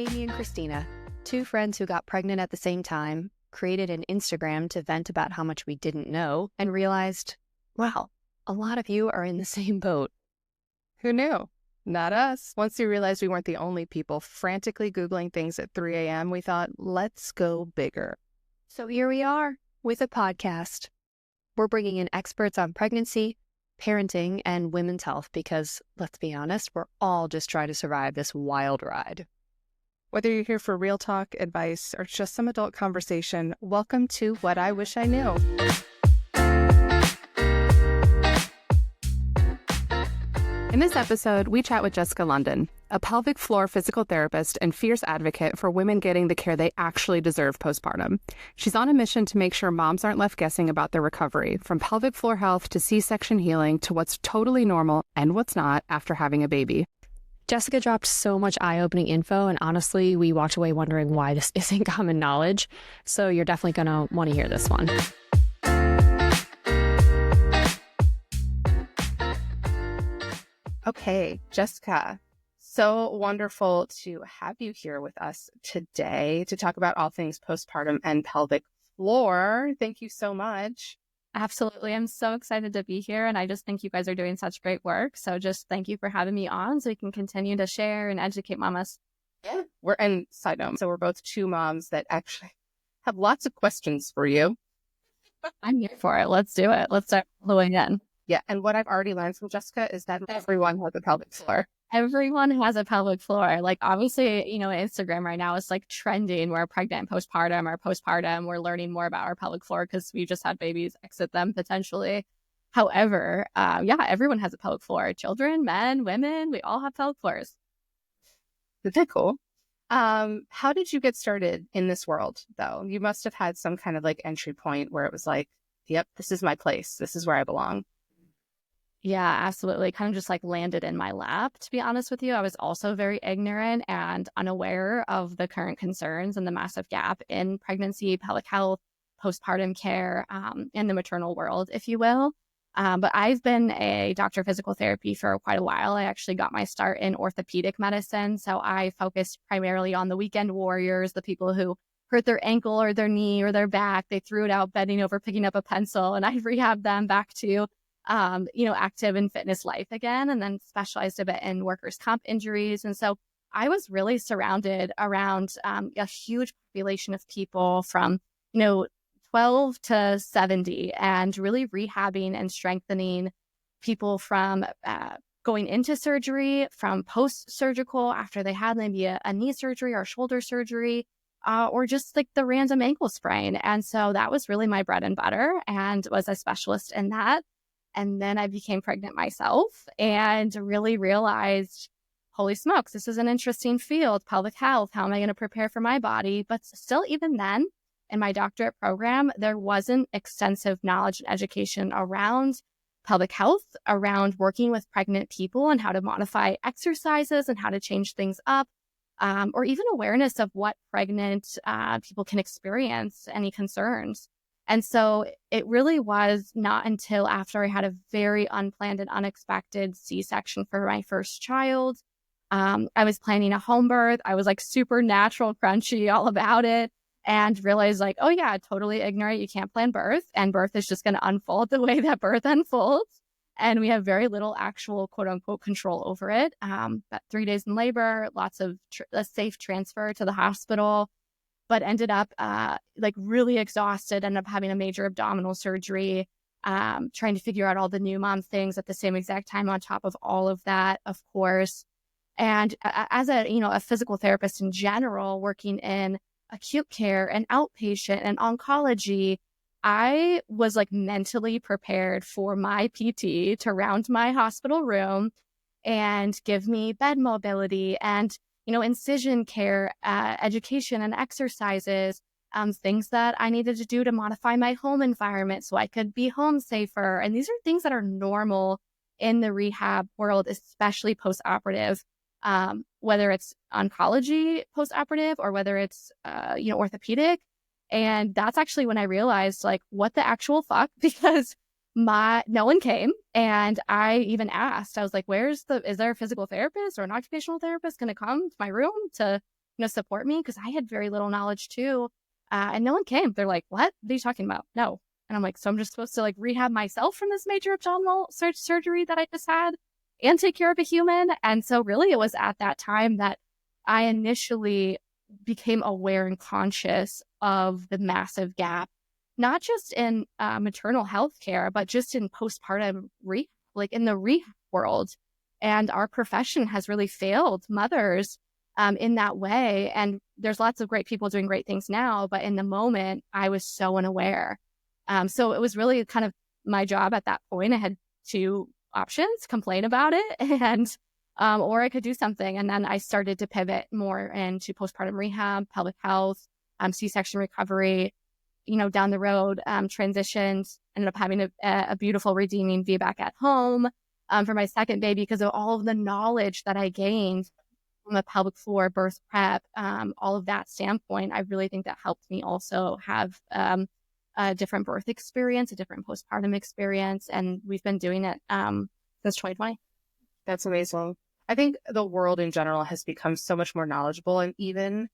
Amy and Christina, two friends who got pregnant at the same time, created an Instagram to vent about how much we didn't know, and realized, wow, a lot of you are in the same boat. Who knew? Not us. Once we realized we weren't the only people frantically Googling things at 3 a.m., we thought, let's go bigger. So here we are with a podcast. We're bringing in experts on pregnancy, parenting, and women's health because, let's be honest, we're all just trying to survive this wild ride. Whether you're here for real talk, advice, or just some adult conversation, welcome to What I Wish I Knew. In this episode, we chat with Jessica London, a pelvic floor physical therapist and fierce advocate for women getting the care they actually deserve postpartum. She's on a mission to make sure moms aren't left guessing about their recovery, from pelvic floor health to C-section healing to what's totally normal and what's not after having a baby. Jessica dropped so much eye-opening info, and honestly, we walked away wondering why this isn't common knowledge. So you're definitely going to want to hear this one. Okay, Jessica, so wonderful to have you here with us today to talk about all things postpartum and pelvic floor. Thank you so much. Absolutely. I'm so excited to be here. And I just think you guys are doing such great work. So just thank you for having me on so we can continue to share and educate mamas. Yeah. And side note, so we're both two moms that actually have lots of questions for you. I'm here for it. Let's do it. Let's start flowing in. Yeah. And what I've already learned from Jessica is that everyone has a pelvic floor. Everyone has a pelvic floor. Like, obviously, Instagram right now is like trending. We're pregnant postpartum or postpartum. We're learning more about our pelvic floor because we just had babies exit them potentially. However, everyone has a pelvic floor. Children, men, women, we all have pelvic floors. Isn't that cool? How did you get started in this world, though? You must have had some kind of like entry point where it was like, yep, this is my place. This is where I belong. Yeah, absolutely. Kind of just like landed in my lap, to be honest with you. I was also very ignorant and unaware of the current concerns and the massive gap in pregnancy, pelvic health, postpartum care, in the maternal world, if you will. But I've been a doctor of physical therapy for quite a while. I actually got my start in orthopedic medicine. So I focused primarily on the weekend warriors, the people who hurt their ankle or their knee or their back. They threw it out bending over, picking up a pencil, and I rehabbed them back to active and fitness life again, and then specialized a bit in workers' comp injuries. And so I was really surrounded around a huge population of people from, 12 to 70, and really rehabbing and strengthening people from going into surgery, from post-surgical after they had maybe a knee surgery or shoulder surgery, or just like the random ankle sprain. And so that was really my bread and butter, and was a specialist in that. And then I became pregnant myself and really realized, holy smokes, this is an interesting field, pelvic health. How am I going to prepare for my body? But still, even then, in my doctorate program, there wasn't extensive knowledge and education around pelvic health, around working with pregnant people and how to modify exercises and how to change things up, or even awareness of what pregnant people can experience, any concerns. And so it really was not until after I had a very unplanned and unexpected C-section for my first child. I was planning a home birth. I was like super natural, crunchy, all about it, and realized like, oh yeah, totally ignorant. You can't plan birth, and birth is just going to unfold the way that birth unfolds. And we have very little actual quote unquote control over it. But 3 days in labor, lots of a safe transfer to the hospital, but ended up really exhausted, ended up having a major abdominal surgery, trying to figure out all the new mom things at the same exact time on top of all of that, of course. And as a physical therapist in general, working in acute care and outpatient and oncology, I was like mentally prepared for my PT to round my hospital room and give me bed mobility and incision care, education and exercises, things that I needed to do to modify my home environment so I could be home safer. And these are things that are normal in the rehab world, especially post-operative, whether it's oncology post-operative or whether it's, orthopedic. And that's actually when I realized, like, what the actual fuck, because no one came. And I even asked, I was like, is there a physical therapist or an occupational therapist going to come to my room to support me, because I had very little knowledge too. And no one came. They're like, what are you talking about? No. And I'm like, so I'm just supposed to like rehab myself from this major abdominal surgery that I just had and take care of a human. And so really it was at that time that I initially became aware and conscious of the massive gap, not just in maternal health care, but just in postpartum rehab, like in the rehab world. And our profession has really failed mothers in that way. And there's lots of great people doing great things now, but in the moment, I was so unaware. So it was really kind of my job at that point. I had two options: complain about it and or I could do something. And then I started to pivot more into postpartum rehab, pelvic health, C-section recovery, down the road, transitioned, ended up having a beautiful redeeming VBAC at home for my second baby because of all of the knowledge that I gained from the pelvic floor, birth prep, all of that standpoint. I really think that helped me also have a different birth experience, a different postpartum experience. And we've been doing it since 2020. That's amazing. I think the world in general has become so much more knowledgeable. And even,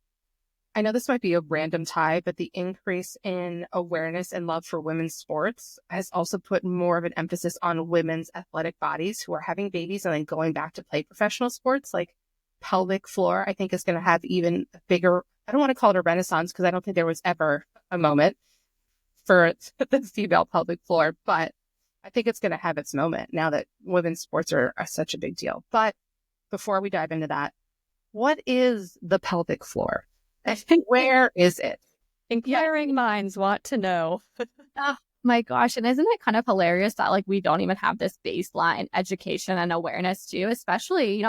I know this might be a random tie, but the increase in awareness and love for women's sports has also put more of an emphasis on women's athletic bodies who are having babies and then going back to play professional sports. Like pelvic floor, I think is going to have even a bigger, I don't want to call it a renaissance because I don't think there was ever a moment for the female pelvic floor, but I think it's going to have its moment now that women's sports are such a big deal. But before we dive into that, what is the pelvic floor? Where is it? Inquiring minds want to know. Oh my gosh. And isn't it kind of hilarious that like we don't even have this baseline education and awareness too, especially,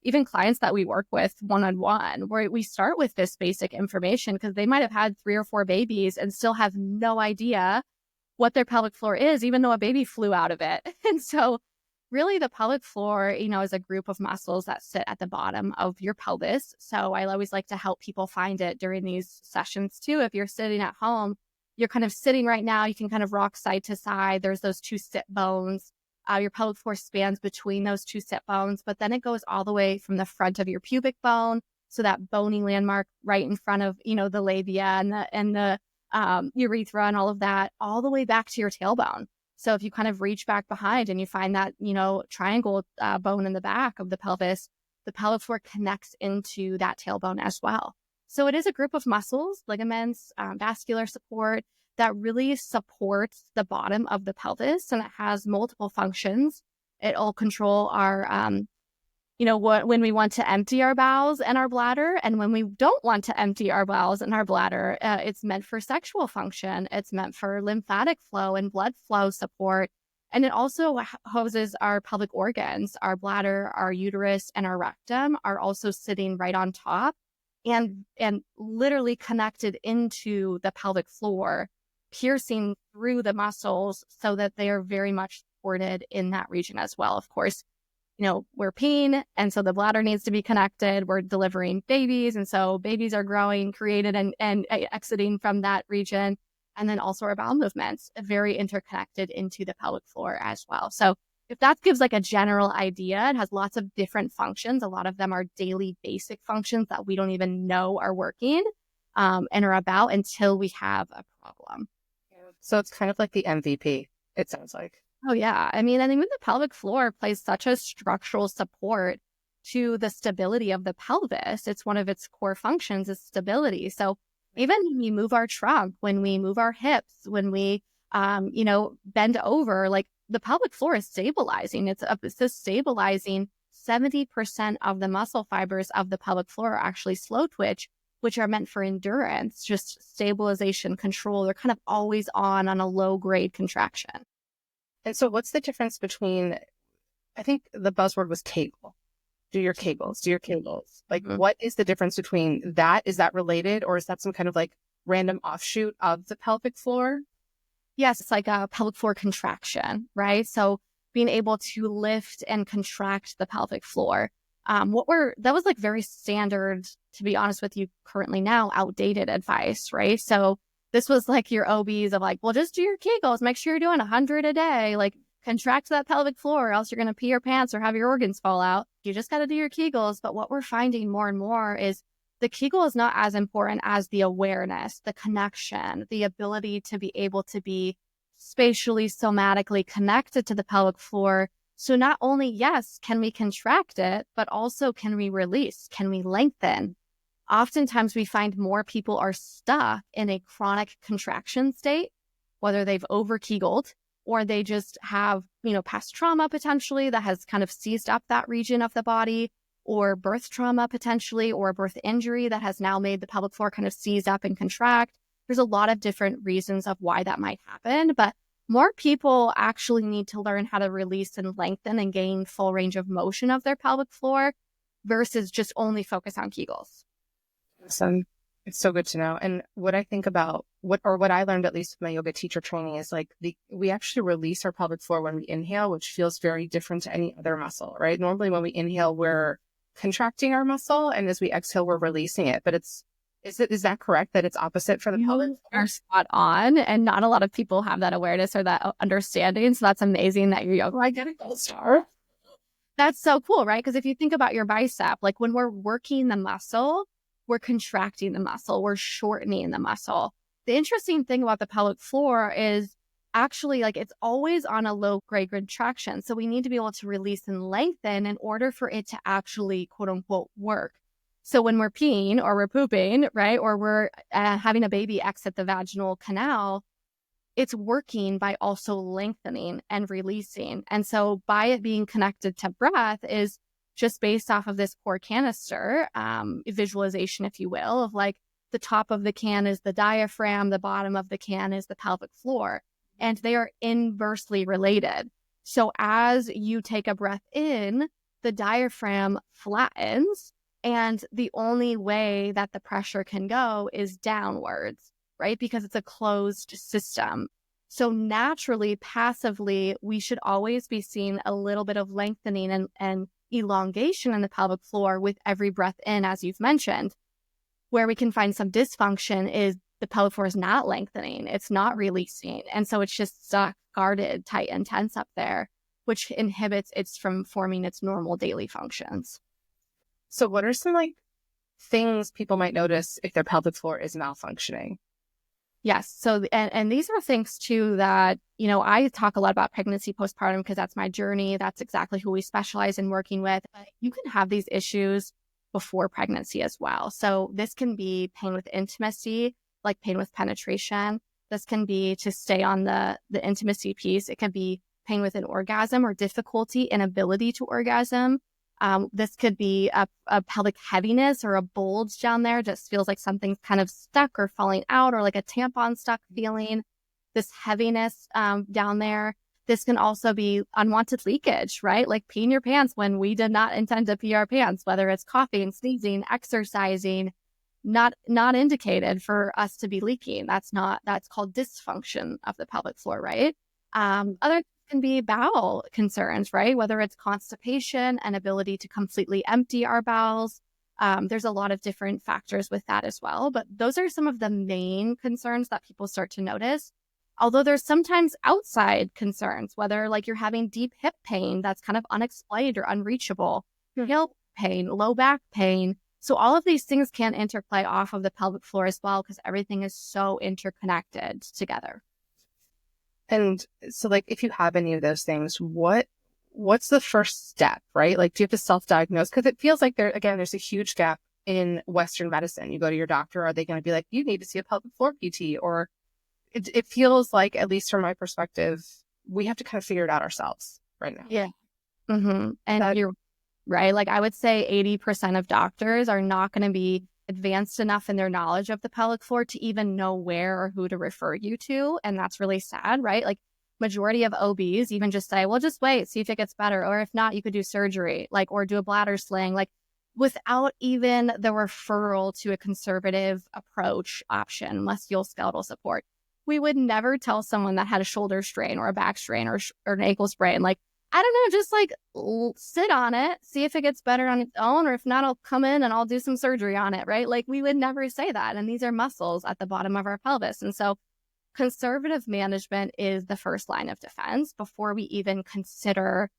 even clients that we work with one-on-one, where we start with this basic information because they might have had 3 or 4 babies and still have no idea what their pelvic floor is, even though a baby flew out of it. And so really the pelvic floor, is a group of muscles that sit at the bottom of your pelvis. So I always like to help people find it during these sessions too. If you're sitting at home, you're kind of sitting right now, you can kind of rock side to side. There's those 2 sit bones. Your pelvic floor spans between those 2 sit bones, but then it goes all the way from the front of your pubic bone. So that bony landmark right in front of, the labia and the urethra and all of that, all the way back to your tailbone. So if you kind of reach back behind and you find that, triangle bone in the back of the pelvis, the pelvic floor connects into that tailbone as well. So it is a group of muscles, ligaments, vascular support that really supports the bottom of the pelvis, and it has multiple functions. It'll control our, when we want to empty our bowels and our bladder, and when we don't want to empty our bowels and our bladder. It's meant for sexual function. It's meant for lymphatic flow and blood flow support. And it also houses our pelvic organs. Our bladder, our uterus, and our rectum are also sitting right on top and literally connected into the pelvic floor, piercing through the muscles so that they are very much supported in that region as well. Of course, we're peeing, and so the bladder needs to be connected. We're delivering babies, and so babies are growing, created, and exiting from that region. And then also our bowel movements, very interconnected into the pelvic floor as well. So if that gives like a general idea, it has lots of different functions. A lot of them are daily basic functions that we don't even know are working and are about until we have a problem. So it's kind of like the MVP, it sounds like. Oh, yeah. I mean, the pelvic floor plays such a structural support to the stability of the pelvis. It's one of its core functions is stability. So even when we move our trunk, when we move our hips, when we, bend over, like the pelvic floor is stabilizing. It's stabilizing. 70% of the muscle fibers of the pelvic floor are actually slow twitch, which are meant for endurance, just stabilization, control. They're kind of always on a low grade contraction. And so what's the difference between, I think the buzzword was Kegel. Do your Kegels. Like, what is the difference between that? Is that related, or is that some kind of like random offshoot of the pelvic floor? Yes, it's like a pelvic floor contraction, right? So being able to lift and contract the pelvic floor. That was like very standard, to be honest with you, currently now outdated advice, right? So this was like your OBs of like, well, just do your Kegels, make sure you're doing 100 a day, like contract that pelvic floor or else you're going to pee your pants or have your organs fall out. You just got to do your Kegels. But what we're finding more and more is the Kegel is not as important as the awareness, the connection, the ability to be able to be spatially, somatically connected to the pelvic floor. So not only, yes, can we contract it, but also can we release? Can we lengthen? Oftentimes we find more people are stuck in a chronic contraction state, whether they've over Kegeled or they just have, past trauma potentially that has kind of seized up that region of the body, or birth trauma potentially, or a birth injury that has now made the pelvic floor kind of seize up and contract. There's a lot of different reasons of why that might happen, but more people actually need to learn how to release and lengthen and gain full range of motion of their pelvic floor versus just only focus on Kegels. Awesome. It's so good to know. And what I think about what I learned, at least with my yoga teacher training, is like we actually release our pelvic floor when we inhale, which feels very different to any other muscle, right? Normally when we inhale, we're contracting our muscle, and as we exhale, we're releasing it. But is that correct that it's opposite for the pelvic floor? Are spot on, and not a lot of people have that awareness or that understanding. So that's amazing that you're yoga. I get a gold star. That's so cool, right? Because if you think about your bicep, like when we're working the muscle, we're contracting the muscle, we're shortening the muscle. The interesting thing about the pelvic floor is actually like it's always on a low grade contraction. So we need to be able to release and lengthen in order for it to actually quote unquote work. So when we're peeing or we're pooping, right, or we're having a baby exit the vaginal canal, it's working by also lengthening and releasing. And so by it being connected to breath is just based off of this core canister visualization, if you will, of like the top of the can is the diaphragm, the bottom of the can is the pelvic floor, and they are inversely related. So as you take a breath in, the diaphragm flattens, and the only way that the pressure can go is downwards, right? Because it's a closed system. So naturally, passively, we should always be seeing a little bit of lengthening and elongation in the pelvic floor with every breath in, as you've mentioned. Where we can find some dysfunction is the pelvic floor is not lengthening, it's not releasing. And so it's just stuck, guarded, tight, and tense up there, which inhibits it from forming its normal daily functions. So what are some things people might notice if their pelvic floor is malfunctioning? Yes. So, and these are things too that, I talk a lot about pregnancy, postpartum, because that's my journey. That's exactly who we specialize in working with. But you can have these issues before pregnancy as well. So this can be pain with intimacy, like pain with penetration. This can be, to stay on the intimacy piece, it can be pain with an orgasm or difficulty, inability to orgasm. This could be a pelvic heaviness or a bulge down there. Just feels like something's kind of stuck or falling out, or like a tampon stuck feeling. This heaviness down there. This can also be unwanted leakage, right? Like peeing your pants when we did not intend to pee our pants, whether it's coughing, sneezing, exercising, not indicated for us to be leaking. That's called dysfunction of the pelvic floor, right? Other can be bowel concerns, right? Whether it's constipation and ability to completely empty our bowels. There's a lot of different factors with that as well, but those are some of the main concerns that people start to notice. Although there's sometimes outside concerns, whether like you're having deep hip pain that's kind of unexplained or unreachable, heel pain, low back pain. So all of these things can interplay off of the pelvic floor as well, because everything is so interconnected together. And so if you have any of those things, what's the first step, right? Like, do you have to self-diagnose? Because it feels like there's a huge gap in Western medicine. You go to your doctor, are they going to be like, you need to see a pelvic floor PT? Or it feels like, at least from my perspective, we have to kind of figure it out ourselves right now. Yeah. Mm-hmm. And you're right. Like I would say 80% of doctors are not going to be advanced enough in their knowledge of the pelvic floor to even know where or who to refer you to. And that's really sad, right? Like majority of OBs even just say, well, just wait, see if it gets better. Or if not, you could do surgery, or do a bladder sling, without even the referral to a conservative approach option, musculoskeletal support. We would never tell someone that had a shoulder strain or a back strain or an ankle sprain, I don't know, just sit on it, see if it gets better on its own, or if not, I'll come in and I'll do some surgery on it, right? We would never say that. And these are muscles at the bottom of our pelvis. And so conservative management is the first line of defense before we even consider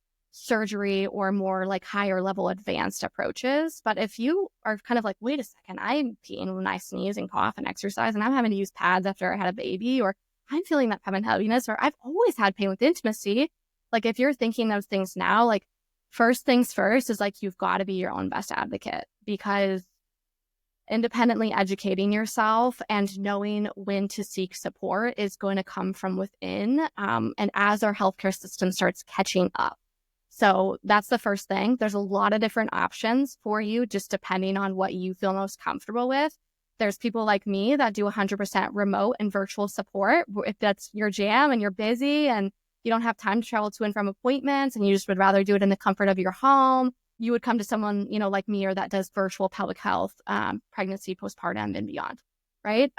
surgery or more like higher level advanced approaches. But if you are kind of like, wait a second, I'm peeing when I sneeze and cough and exercise, and I'm having to use pads after I had a baby, or I'm feeling that feminine heaviness, or I've always had pain with intimacy. Like if you're thinking those things now, like first things first is like, you've got to be your own best advocate, because independently educating yourself and knowing when to seek support is going to come from within. And as our healthcare system starts catching up. So that's the first thing. There's a lot of different options for you, just depending on what you feel most comfortable with. There's people like me that do 100% remote and virtual support. If that's your jam and you're busy and you don't have time to travel to and from appointments and you just would rather do it in the comfort of your home, you would come to someone, like me, or that does virtual pelvic health, pregnancy, postpartum, and beyond, right?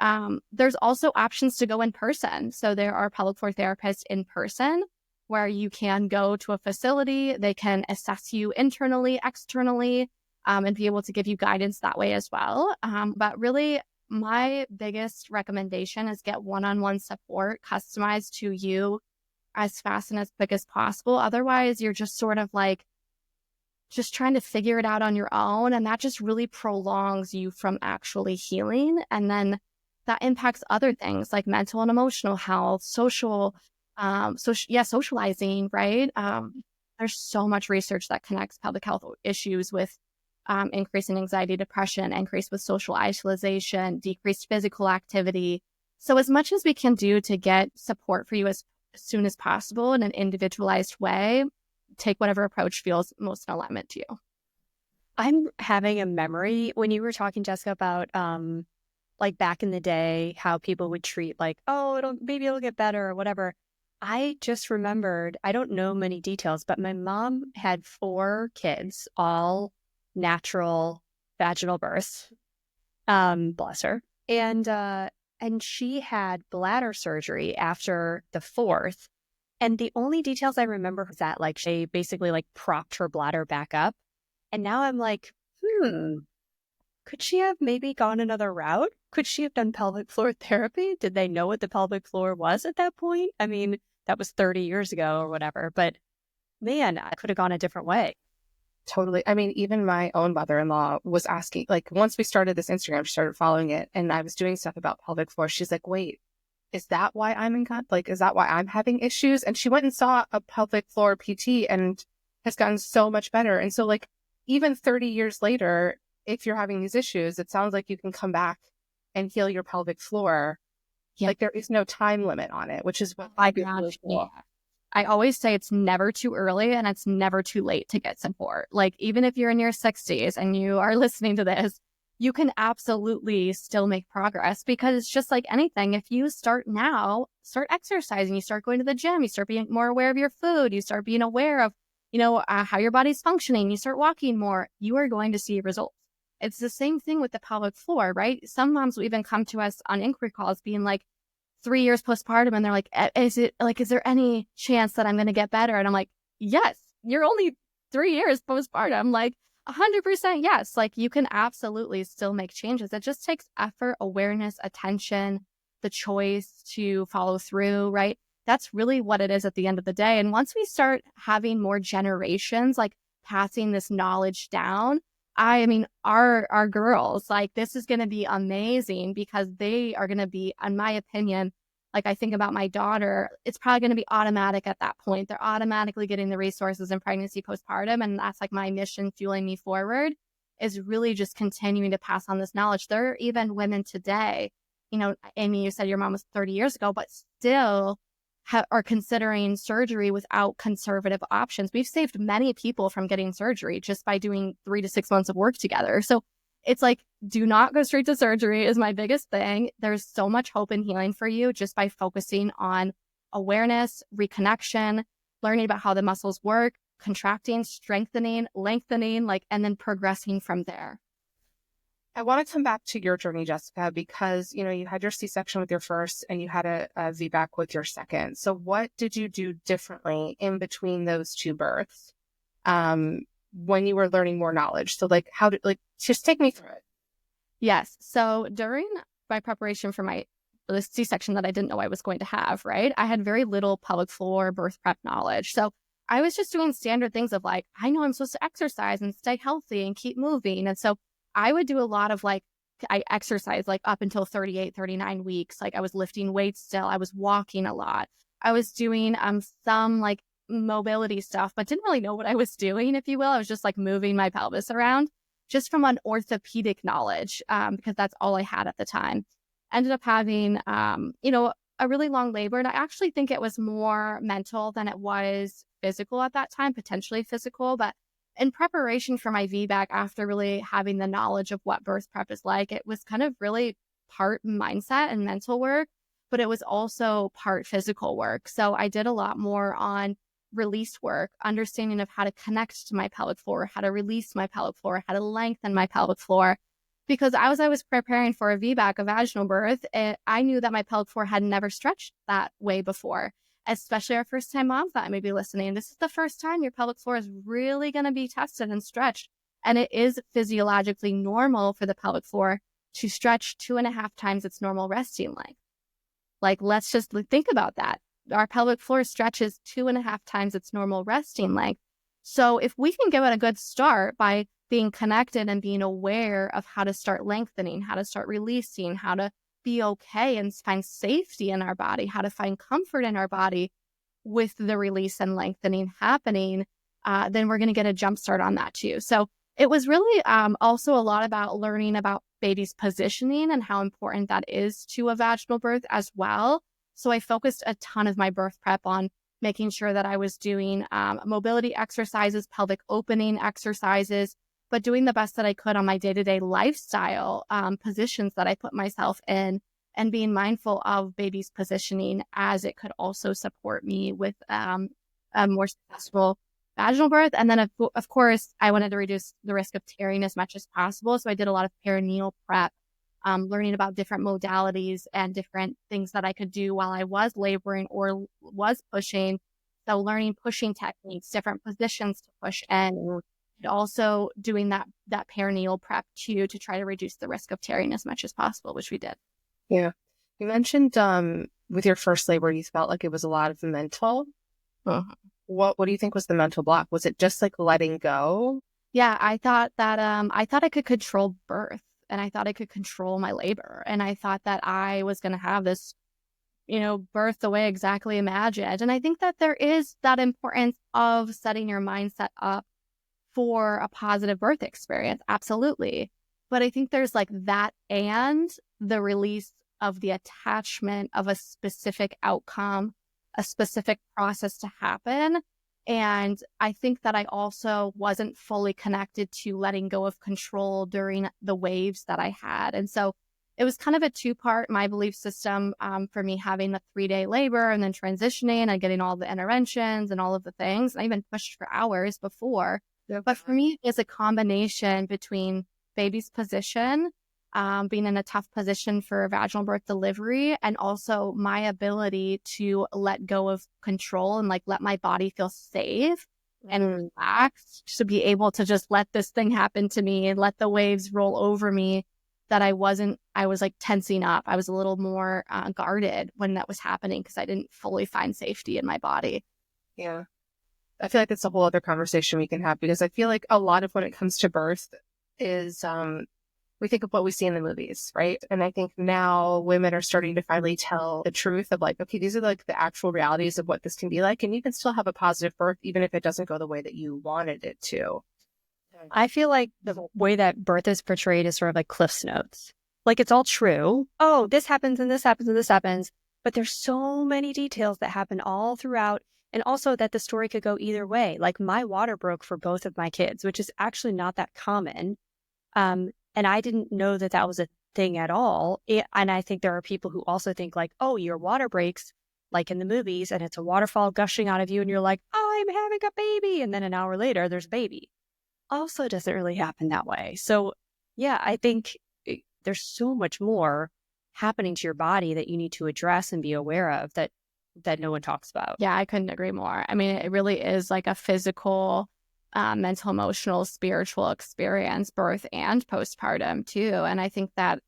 There's also options to go in person. So there are pelvic floor therapists in person where you can go to a facility. They can assess you internally, externally, and be able to give you guidance that way as well. But really, my biggest recommendation is get one-on-one support customized to you as fast and as quick as possible. Otherwise, you're just sort of like just trying to figure it out on your own. And that just really prolongs you from actually healing. And then that impacts other things like mental and emotional health, socializing, right? There's so much research that connects pelvic health issues with increase in anxiety, depression, increase with social isolation, decreased physical activity. So as much as we can do to get support for you as soon as possible in an individualized way, take whatever approach feels most in alignment to you. I'm having a memory when you were talking, Jessica, about like back in the day, how people would treat like, oh, maybe it'll get better or whatever. I just remembered, I don't know many details, but my mom had 4 kids, all natural vaginal births. Bless her. And she had bladder surgery after the 4th. And the only details I remember was that like she basically like propped her bladder back up. And now I'm like, could she have maybe gone another route? Could she have done pelvic floor therapy? Did they know what the pelvic floor was at that point? I mean, that was 30 years ago or whatever, but man, I could have gone a different way. Totally. I mean, even my own mother-in-law was asking, like, once we started this Instagram, she started following it, and I was doing stuff about pelvic floor. She's like, wait, is that why I'm is that why I'm having issues? And she went and saw a pelvic floor PT and has gotten so much better. And so like, even 30 years later, if you're having these issues, it sounds like you can come back and heal your pelvic floor. Yeah. Like there is no time limit on it, which is what I do. I always say it's never too early and it's never too late to get support. Like even if you're in your 60s and you are listening to this, you can absolutely still make progress, because it's just like anything. If you start now, start exercising, you start going to the gym, you start being more aware of your food, you start being aware of, how your body's functioning, you start walking more, you are going to see results. It's the same thing with the pelvic floor, right? Some moms will even come to us on inquiry calls being like 3 years postpartum, and they're like, is there any chance that I'm going to get better? And I'm like, yes, you're only 3 years postpartum. Like 100% yes. Like you can absolutely still make changes. It just takes effort, awareness, attention, the choice to follow through, right? That's really what it is at the end of the day. And once we start having more generations, like passing this knowledge down, I mean, our girls, like this is going to be amazing, because they are going to be, in my opinion, like I think about my daughter, it's probably going to be automatic at that point. They're automatically getting the resources in pregnancy, postpartum. And that's like my mission fueling me forward, is really just continuing to pass on this knowledge. There are even women today, Amy, you said your mom was 30 years ago, but still are considering surgery without conservative options. We've saved many people from getting surgery just by doing 3 to 6 months of work together. So it's like, do not go straight to surgery is my biggest thing. There's so much hope and healing for you just by focusing on awareness, reconnection, learning about how the muscles work, contracting, strengthening, lengthening, and then progressing from there. I want to come back to your journey, Jessica, because, you had your C-section with your first and you had a VBAC with your second. So what did you do differently in between those 2 births when you were learning more knowledge? So just take me through it. Yes. So during my preparation for the C-section that I didn't know I was going to have, right, I had very little pelvic floor birth prep knowledge. So I was just doing standard things of like, I know I'm supposed to exercise and stay healthy and keep moving. And so I would do a lot of like, I exercised like up until 38, 39 weeks. Like I was lifting weights still. I was walking a lot. I was doing some like mobility stuff, but didn't really know what I was doing, if you will. I was just like moving my pelvis around just from an orthopedic knowledge, because that's all I had at the time. Ended up having, a really long labor. And I actually think it was more mental than it was physical at that time, potentially physical. But in preparation for my VBAC, after really having the knowledge of what birth prep is like, it was kind of really part mindset and mental work, but it was also part physical work. So I did a lot more on release work, understanding of how to connect to my pelvic floor, how to release my pelvic floor, how to lengthen my pelvic floor. Because as I was preparing for a VBAC, a vaginal birth, I knew that my pelvic floor had never stretched that way before, especially our first time moms that may be listening. This is the first time your pelvic floor is really going to be tested and stretched. And it is physiologically normal for the pelvic floor to stretch 2.5 times its normal resting length. Like, let's just think about that. Our pelvic floor stretches 2.5 times its normal resting length. So if we can give it a good start by being connected and being aware of how to start lengthening, how to start releasing, how to be okay and find safety in our body, how to find comfort in our body with the release and lengthening happening, then we're going to get a jump start on that too. So it was really also a lot about learning about baby's positioning and how important that is to a vaginal birth as well. So I focused a ton of my birth prep on making sure that I was doing mobility exercises, pelvic opening exercises, but doing the best that I could on my day-to-day lifestyle positions that I put myself in, and being mindful of baby's positioning as it could also support me with a more successful vaginal birth. And then, of course, I wanted to reduce the risk of tearing as much as possible. So I did a lot of perineal prep, learning about different modalities and different things that I could do while I was laboring or was pushing. So learning pushing techniques, different positions to push in, and also doing that perineal prep too, to try to reduce the risk of tearing as much as possible, which we did. Yeah. You mentioned with your first labor, you felt like it was a lot of mental. Uh-huh. What do you think was the mental block? Was it just like letting go? Yeah, I thought that I could control birth, and I thought I could control my labor, and I thought that I was going to have this, birth the way exactly imagined. And I think that there is that importance of setting your mindset up for a positive birth experience. Absolutely. But I think there's like that and the release of the attachment of a specific outcome, a specific process to happen. And I think that I also wasn't fully connected to letting go of control during the waves that I had. And so it was kind of a two-part, my belief system, for me having the 3-day labor and then transitioning and getting all the interventions and all of the things. I even pushed for hours before. But for me, it's a combination between baby's position, being in a tough position for vaginal birth delivery, and also my ability to let go of control and like let my body feel safe and relaxed, to be able to just let this thing happen to me and let the waves roll over me. That I was like tensing up. I was a little more guarded when that was happening because I didn't fully find safety in my body. Yeah. I feel like it's a whole other conversation we can have, because I feel like a lot of when it comes to birth is we think of what we see in the movies, right? And I think now women are starting to finally tell the truth of like, okay, these are like the actual realities of what this can be like. And you can still have a positive birth, even if it doesn't go the way that you wanted it to. I feel like the way that birth is portrayed is sort of like Cliff's Notes. Like, it's all true. Oh, this happens and this happens and this happens. But there's so many details that happen all throughout. And also that the story could go either way. Like, my water broke for both of my kids, which is actually not that common. And I didn't know that that was a thing at all. And I think there are people who also think like, oh, your water breaks like in the movies and it's a waterfall gushing out of you. And you're like, oh, I'm having a baby. And then an hour later, there's a baby. Also doesn't really happen that way. So yeah, I think there's so much more happening to your body that you need to address and be aware of that no one talks about. Yeah, I couldn't agree more. I mean, it really is like a physical, mental, emotional, spiritual experience, birth and postpartum too. And I think that,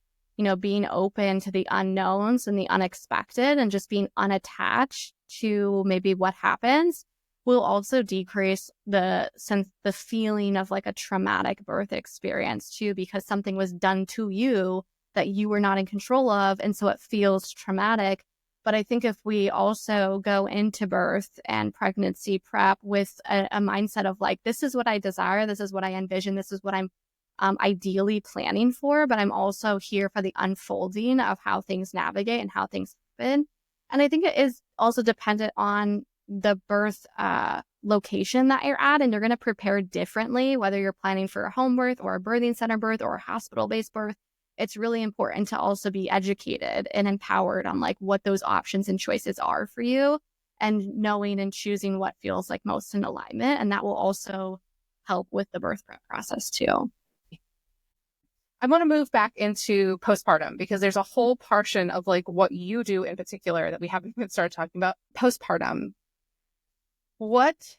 being open to the unknowns and the unexpected and just being unattached to maybe what happens will also decrease the feeling of like a traumatic birth experience too, because something was done to you that you were not in control of. And so it feels traumatic. But I think if we also go into birth and pregnancy prep with a mindset of like, this is what I desire, this is what I envision, this is what I'm ideally planning for, but I'm also here for the unfolding of how things navigate and how things happen. And I think it is also dependent on the birth location that you're at, and you're going to prepare differently, whether you're planning for a home birth or a birthing center birth or a hospital-based birth. It's really important to also be educated and empowered on like what those options and choices are for you, and knowing and choosing what feels like most in alignment. And that will also help with the birth prep process too. I want to move back into postpartum because there's a whole portion of like what you do in particular that we haven't even started talking about. Postpartum. What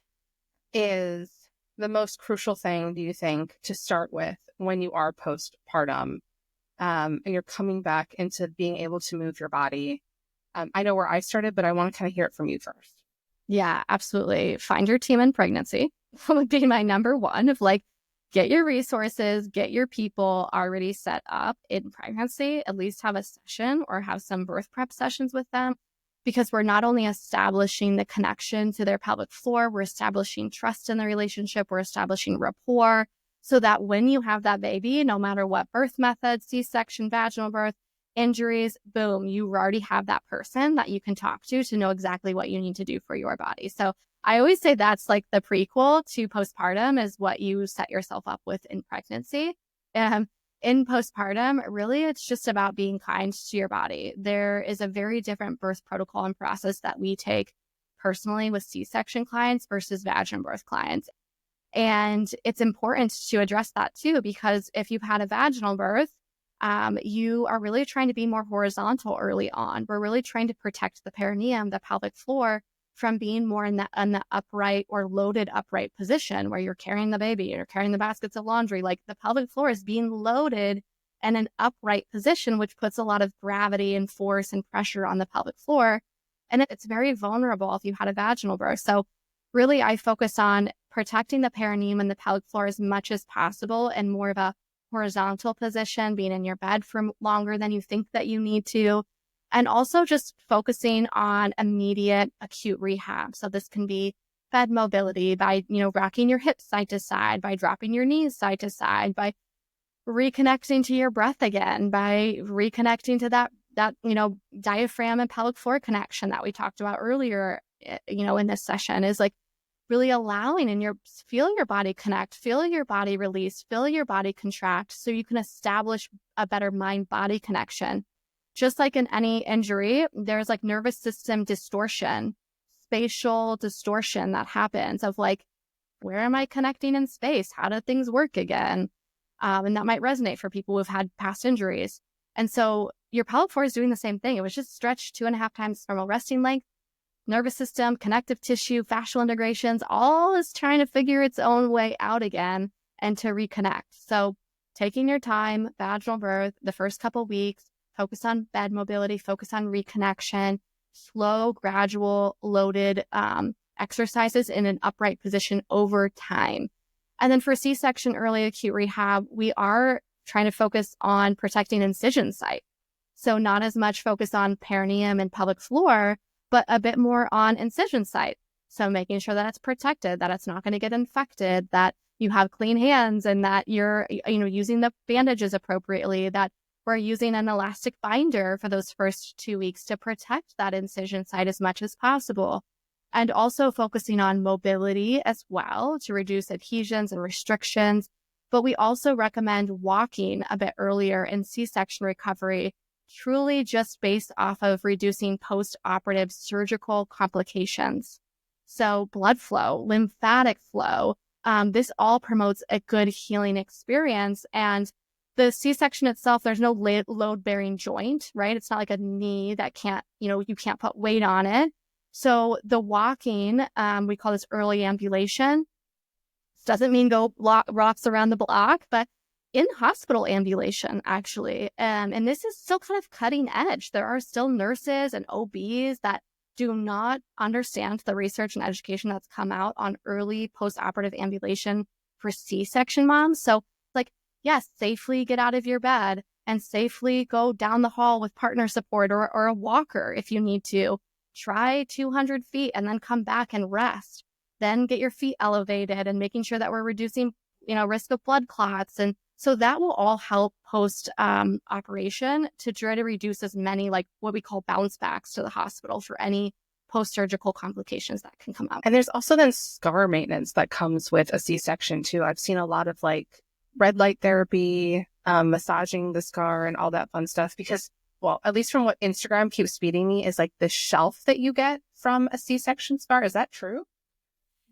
is the most crucial thing, do you think, to start with when you are postpartum and you're coming back into being able to move your body? I know where I started, but I want to kind of hear it from you first. Yeah, absolutely. Find your team in pregnancy would be my number one of like, get your resources, get your people already set up in pregnancy, at least have a session or have some birth prep sessions with them, because we're not only establishing the connection to their pelvic floor, we're establishing trust in the relationship, we're establishing rapport, so that when you have that baby, no matter what birth method, C-section, vaginal birth, injuries, boom, you already have that person that you can talk to know exactly what you need to do for your body. So I always say that's like the prequel to postpartum is what you set yourself up with in pregnancy. In postpartum, really, it's just about being kind to your body. There is a very different birth protocol and process that we take personally with C-section clients versus vaginal birth clients. And it's important to address that too, because if you've had a vaginal birth, you are really trying to be more horizontal early on. We're really trying to protect the perineum, the pelvic floor, from being more in the upright or loaded upright position where you're carrying the baby, you're carrying the baskets of laundry. Like the pelvic floor is being loaded in an upright position, which puts a lot of gravity and force and pressure on the pelvic floor. And it's very vulnerable if you had a vaginal birth. So really, I focus on protecting the perineum and the pelvic floor as much as possible and more of a horizontal position, being in your bed for longer than you think that you need to. And also just focusing on immediate acute rehab. So this can be bed mobility by, rocking your hips side to side, by dropping your knees side to side, by reconnecting to your breath again, by reconnecting to that diaphragm and pelvic floor connection that we talked about earlier, in this session, is like really allowing and feel your body connect, feel your body release, feel your body contract, so you can establish a better mind-body connection. Just like in any injury, there's like nervous system distortion, spatial distortion that happens of like, where am I connecting in space? How do things work again? And that might resonate for people who've had past injuries. And so your pelvic floor is doing the same thing. It was just stretched 2.5 times normal resting length. Nervous system, connective tissue, fascial integrations, all is trying to figure its own way out again and to reconnect. So taking your time, vaginal birth, the first couple weeks, focus on bed mobility, focus on reconnection, slow, gradual, loaded exercises in an upright position over time. And then for C-section early acute rehab, we are trying to focus on protecting incision site. So not as much focus on perineum and pelvic floor, but a bit more on incision site. So making sure that it's protected, that it's not going to get infected, that you have clean hands, and that you're using the bandages appropriately, that we're using an elastic binder for those first 2 weeks to protect that incision site as much as possible. And also focusing on mobility as well to reduce adhesions and restrictions. But we also recommend walking a bit earlier in C-section recovery, truly just based off of reducing post-operative surgical complications. So blood flow, lymphatic flow, this all promotes a good healing experience. And the C-section itself, there's no load-bearing joint, right? It's not like a knee that can't, you can't put weight on it. So the walking, we call this early ambulation. This doesn't mean go rocks around the block, but in hospital ambulation, actually. And this is still kind of cutting edge. There are still nurses and OBs that do not understand the research and education that's come out on early postoperative ambulation for C-section moms. So like, yes, safely get out of your bed and safely go down the hall with partner support or a walker if you need to. Try 200 feet and then come back and rest. Then get your feet elevated and making sure that we're reducing, risk of blood clots. And so that will all help post operation to try to reduce as many like what we call bounce backs to the hospital for any post-surgical complications that can come out. And there's also then scar maintenance that comes with a C-section too. I've seen a lot of like red light therapy, massaging the scar and all that fun stuff because, well, at least from what Instagram keeps feeding me is like the shelf that you get from a C-section scar. Is that true?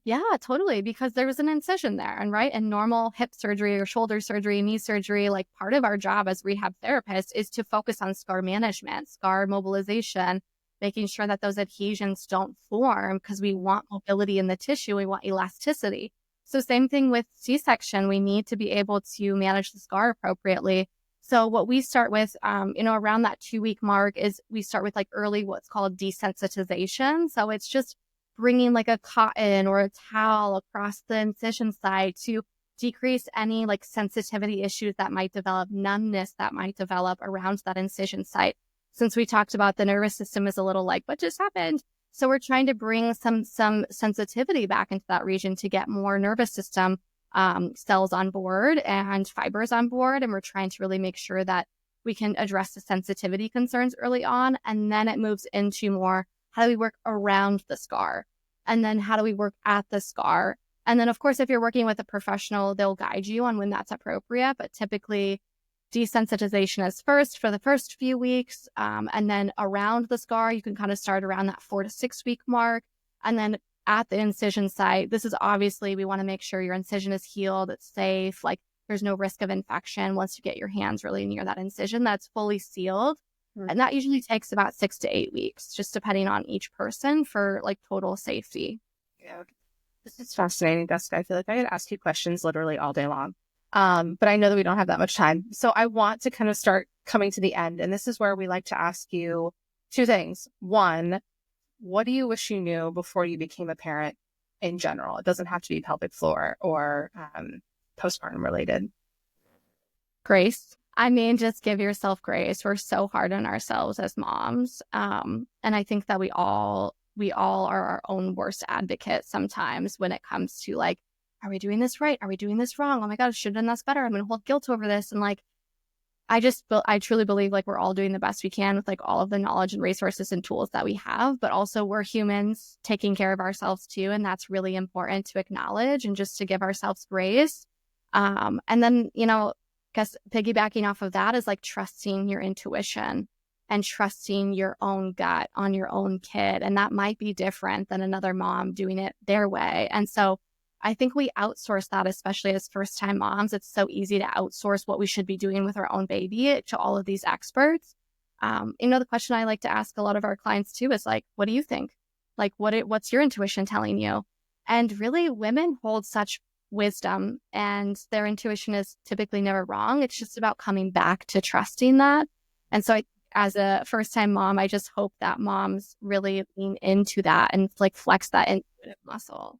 Yeah, totally. Because there was an incision there. And right. And normal hip surgery or shoulder surgery, knee surgery, like part of our job as rehab therapists is to focus on scar management, scar mobilization, making sure that those adhesions don't form because we want mobility in the tissue. We want elasticity. So same thing with C-section. We need to be able to manage the scar appropriately. So what we start with, around that 2-week mark is we start with like early what's called desensitization. So it's just bringing like a cotton or a towel across the incision site to decrease any like sensitivity issues that might develop, numbness that might develop around that incision site. Since we talked about the nervous system is a little like, what just happened? So we're trying to bring some sensitivity back into that region to get more nervous system cells on board and fibers on board. And we're trying to really make sure that we can address the sensitivity concerns early on. And then it moves into more, how do we work around the scar? And then how do we work at the scar? And then, of course, if you're working with a professional, they'll guide you on when that's appropriate. But typically, desensitization is first for the first few weeks. And then around the scar, you can kind of start around that 4 to 6 week mark. And then at the incision site, this is obviously, we want to make sure your incision is healed, it's safe, like there's no risk of infection once you get your hands really near that incision that's fully sealed. And that usually takes about 6 to 8 weeks, just depending on each person for like total safety. Yeah. This is fascinating, Jessica. I feel like I could ask you questions literally all day long. But I know that we don't have that much time. So I want to kind of start coming to the end. And this is where we like to ask you 2 things. 1, what do you wish you knew before you became a parent in general? It doesn't have to be pelvic floor or postpartum related. Grace. I mean, just give yourself grace. We're so hard on ourselves as moms. And I think that we all are our own worst advocates sometimes when it comes to like, are we doing this right? Are we doing this wrong? Oh my God, I should have done this better. I'm going to hold guilt over this. And like, I truly believe like we're all doing the best we can with like all of the knowledge and resources and tools that we have, but also we're humans taking care of ourselves too. And that's really important to acknowledge and just to give ourselves grace. And then, guess piggybacking off of that is like trusting your intuition and trusting your own gut on your own kid. And that might be different than another mom doing it their way. And so I think we outsource that, especially as first-time moms. It's so easy to outsource what we should be doing with our own baby to all of these experts. The question I like to ask a lot of our clients too is like, what do you think? Like, what's your intuition telling you? And really, women hold such wisdom and their intuition is typically never wrong. It's just about coming back to trusting that. And so as a first-time mom, I just hope that moms really lean into that and like flex that intuitive muscle.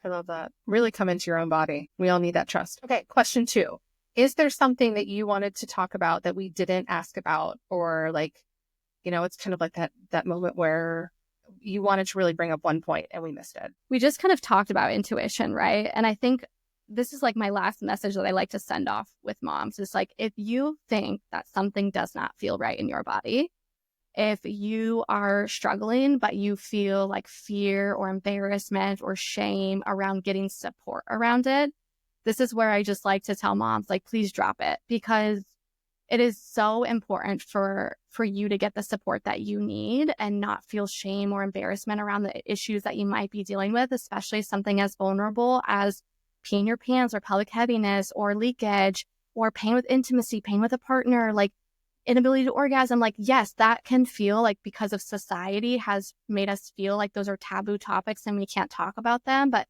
I love that. Really come into your own body. We all need that trust. Okay. Question 2. Is there something that you wanted to talk about that we didn't ask about? Or like, it's kind of like that moment where you wanted to really bring up one point and we missed it. We just kind of talked about intuition, right? And I think this is like my last message that I like to send off with moms. It's like, if you think that something does not feel right in your body, if you are struggling, but you feel like fear or embarrassment or shame around getting support around it, this is where I just like to tell moms, like, please drop it, because it is so important for you to get the support that you need and not feel shame or embarrassment around the issues that you might be dealing with, especially something as vulnerable as peeing your pants or pelvic heaviness or leakage or pain with intimacy, pain with a partner, like inability to orgasm. Like, yes, that can feel like, because of society has made us feel like those are taboo topics and we can't talk about them. But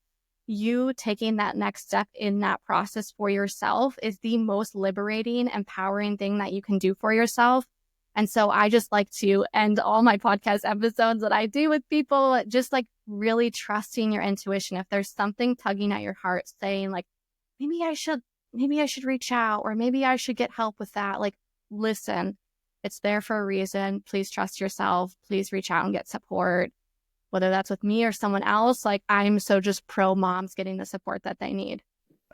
you taking that next step in that process for yourself is the most liberating, empowering thing that you can do for yourself. And so I just like to end all my podcast episodes that I do with people, just like really trusting your intuition. If there's something tugging at your heart saying like, maybe I should reach out, or maybe I should get help with that. Like, listen, it's there for a reason. Please trust yourself. Please reach out and get support, whether that's with me or someone else. Like, I'm so just pro moms getting the support that they need.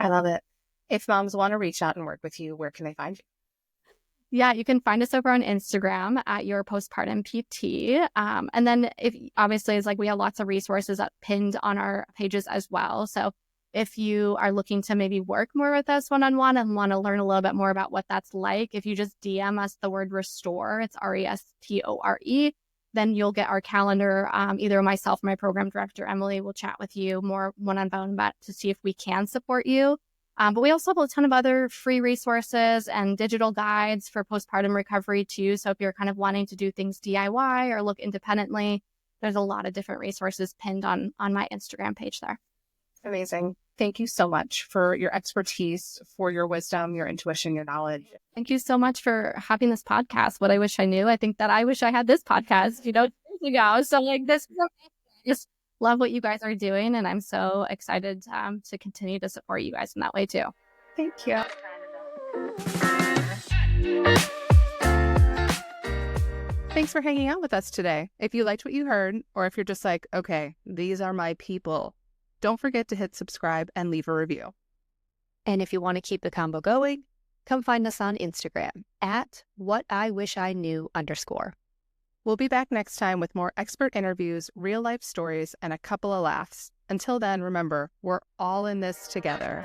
I love it. If moms want to reach out and work with you, where can they find you? Yeah, you can find us over on Instagram at Your Postpartum PT. And then if obviously it's like we have lots of resources pinned on our pages as well. So if you are looking to maybe work more with us one-on-one and want to learn a little bit more about what that's like, if you just DM us the word restore, it's RESTORE, then you'll get our calendar. Either myself or my program director, Emily, will chat with you more one-on-one about to see if we can support you. But we also have a ton of other free resources and digital guides for postpartum recovery too. So if you're kind of wanting to do things DIY or look independently, there's a lot of different resources pinned on my Instagram page there. Amazing. Thank you so much for your expertise, for your wisdom, your intuition, your knowledge. Thank you so much for having this podcast. What I wish I knew. I think that I wish I had this podcast, years ago. So like this, just love what you guys are doing. And I'm so excited to continue to support you guys in that way too. Thank you. Thanks for hanging out with us today. If you liked what you heard, or if you're just like, okay, these are my people, don't forget to hit subscribe and leave a review. And if you want to keep the combo going, come find us on Instagram at whatiwishiknew_. We'll be back next time with more expert interviews, real life stories, and a couple of laughs. Until then, remember, we're all in this together.